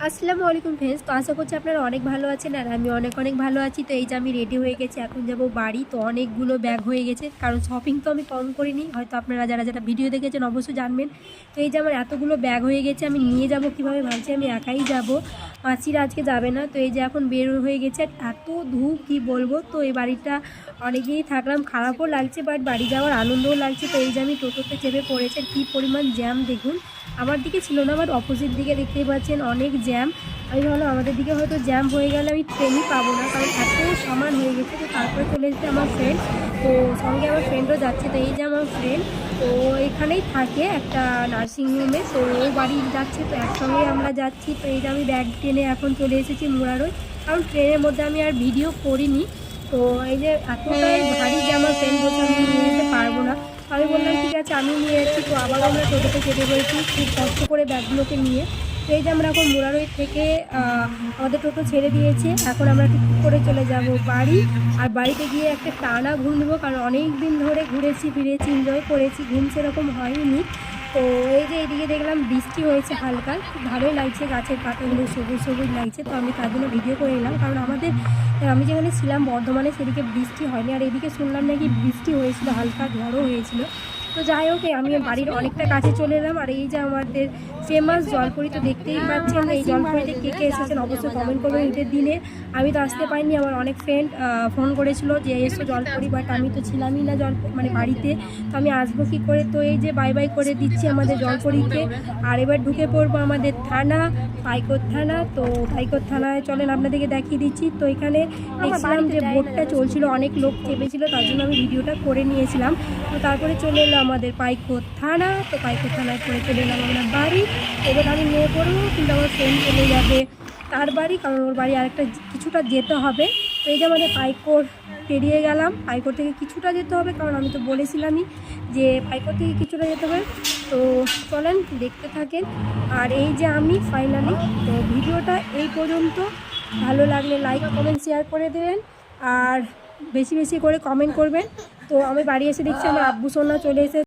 আসসালামু আলাইকুম ফ্রেন্ডস। তো আশা করছি আপনারা অনেক ভালো আছেন আর আমি অনেক ভালো আছি। তো এই যে আমি রেডি হয়ে গেছি, এখন যাব বাড়ি। তো অনেকগুলো ব্যাগ হয়ে গেছে, কারণ শপিং তো আমি কম করিনি, হয়তো আপনারা যারা ভিডিও দেখেছেন অবশ্যই জানবেন। তো এই যে আমার এতগুলো ব্যাগ হয়ে গেছে, আমি নিয়ে যাব কিভাবে ভাবছি, আমি একাই যাব, মাসিরা আজকে যাবে না। তো এই যে এখন বের হয়ে গেছে, এত ধূপ কি বলবো। তো এই বাড়িটা অনেকদিনই থাকলাম, খারাপও লাগছে বাট বাড়ি যাওয়ার আনন্দও লাগছে। তো এই যে আমি টোটোতে চেপে পড়েছে, কী পরিমাণ জ্যাম দেখুন। আমার দিকে ছিল না, বাট অপোজিট দিকে দেখতেই পাচ্ছেন অনেক জ্যাম। আমি ভাবলাম আমাদের দিকে হয়তো জ্যাম হয়ে গেলে আমি ট্রেনই পাবো না, কারণ এত সামান হয়ে গেছে। তো তারপরে চলে এসেছে আমার ফ্রেন্ড, তো সঙ্গে আমার ফ্রেন্ডও যাচ্ছে। তো এই যে আমার ফ্রেন্ড, তো এখানেই থাকে একটা নার্সিংহোমে, তো ও বাড়ি যাচ্ছে, তো একসঙ্গে আমরা যাচ্ছি। তো এই যে আমি ব্যাগ টেনে এখন চলে এসেছি মুরারই, কারণ ট্রেনের মধ্যে আমি আর ভিডিও করিনি। তো এই যে এতটাই ভারী যে আমার ফ্রেন্ড বলছে আমি নিয়ে যেতে পারবো না। আমি বললাম ঠিক আছে আমি নিয়ে যাচ্ছি। তো আবার আমরা টোটোতে চেপে পড়েছি খুব কষ্ট করে ব্যাগগুলোকে নিয়ে। তো এই যে আমরা এখন মুরারই থেকে আমাদের টোটো ছেড়ে দিয়েছে, এখন আমরা টুকটুক করে চলে যাব বাড়ি। আর বাড়িতে গিয়ে একটা টানা ঘুম দেবো, কারণ অনেক দিন ধরে ঘুরেছি ফিরেছি, এনজয় করেছি, ঘুম সেরকম হয়নি। তো এই যে এইদিকে দেখলাম বৃষ্টি হয়েছে হালকা, খুব ভালোই লাগছে, গাছের পাতাগুলো সবুজ সবুজ লাগছে। তো আমি তার জন্য ভিডিও করে নিলাম, কারণ আমি যেখানে ছিলাম বর্ধমানে সেদিকে বৃষ্টি হয়নি, আর এদিকে শুনলাম নাকি বৃষ্টি হয়েছিল, হালকা ঝড়ও হয়েছিল। তো যাই হোক, আমি বাড়ির অনেকটা কাছে চলে এলাম। আর এই যে আমাদের ফেমাস জলপুরি, তো দেখতেই পাচ্ছেন এই জলপুরিতে কে কে এসেছেন অবশ্যই কমেন্ট করবেন। ঈদের দিনে আমি তো আসতে পারিনি, আমার অনেক ফ্রেন্ড ফোন করেছিল যে এসো জলপুরি, বাট আমি তো ছিলামই না মানে বাড়িতে, তো আমি আসবো কী করে। তো এই যে বাই বাই করে দিচ্ছি আমাদের জলপুরিকে। আর এবার ঢুকে পড়বো আমাদের থানা, পাইকর থানা। তো পাইকর থানায় চলেন আপনাদেরকে দেখিয়ে দিচ্ছি। তো এখানে দেখছিলাম যে বোটটা চলছিল, অনেক লোক চেপেছিল, তার জন্য আমি ভিডিওটা করে নিয়েছিলাম। তো তারপরে চলে এলো আমাদের পাইকর থানা। তো পাইকর থানায় পরে চলে এলাম আমরা বাড়ি। এবার আমি নিয়ে পড়বো, কিন্তু আমার ফ্রেন্ড চলে যাবে তার বাড়ি, কারণ ওর বাড়ি আরেকটা কিছুটা যেতে হবে। তো এই যে আমাদের পাইকর পেরিয়ে গেলাম, পাইকর থেকে কিছুটা যেতে হবে, কারণ আমি তো বলেছিলামই যে পাইকর থেকে কিছুটা যেতে হবে। তো চলেন দেখতে থাকেন। আর এই যে আমি ফাইনালি, তো ভিডিওটা এই পর্যন্ত। ভালো লাগলে লাইক কমেন্ট শেয়ার করে দেবেন, আর বেশি বেশি করে কমেন্ট করবেন। তো আমি বাড়ি এসে দেখছি আমার আব্বু সোনা চলে এসে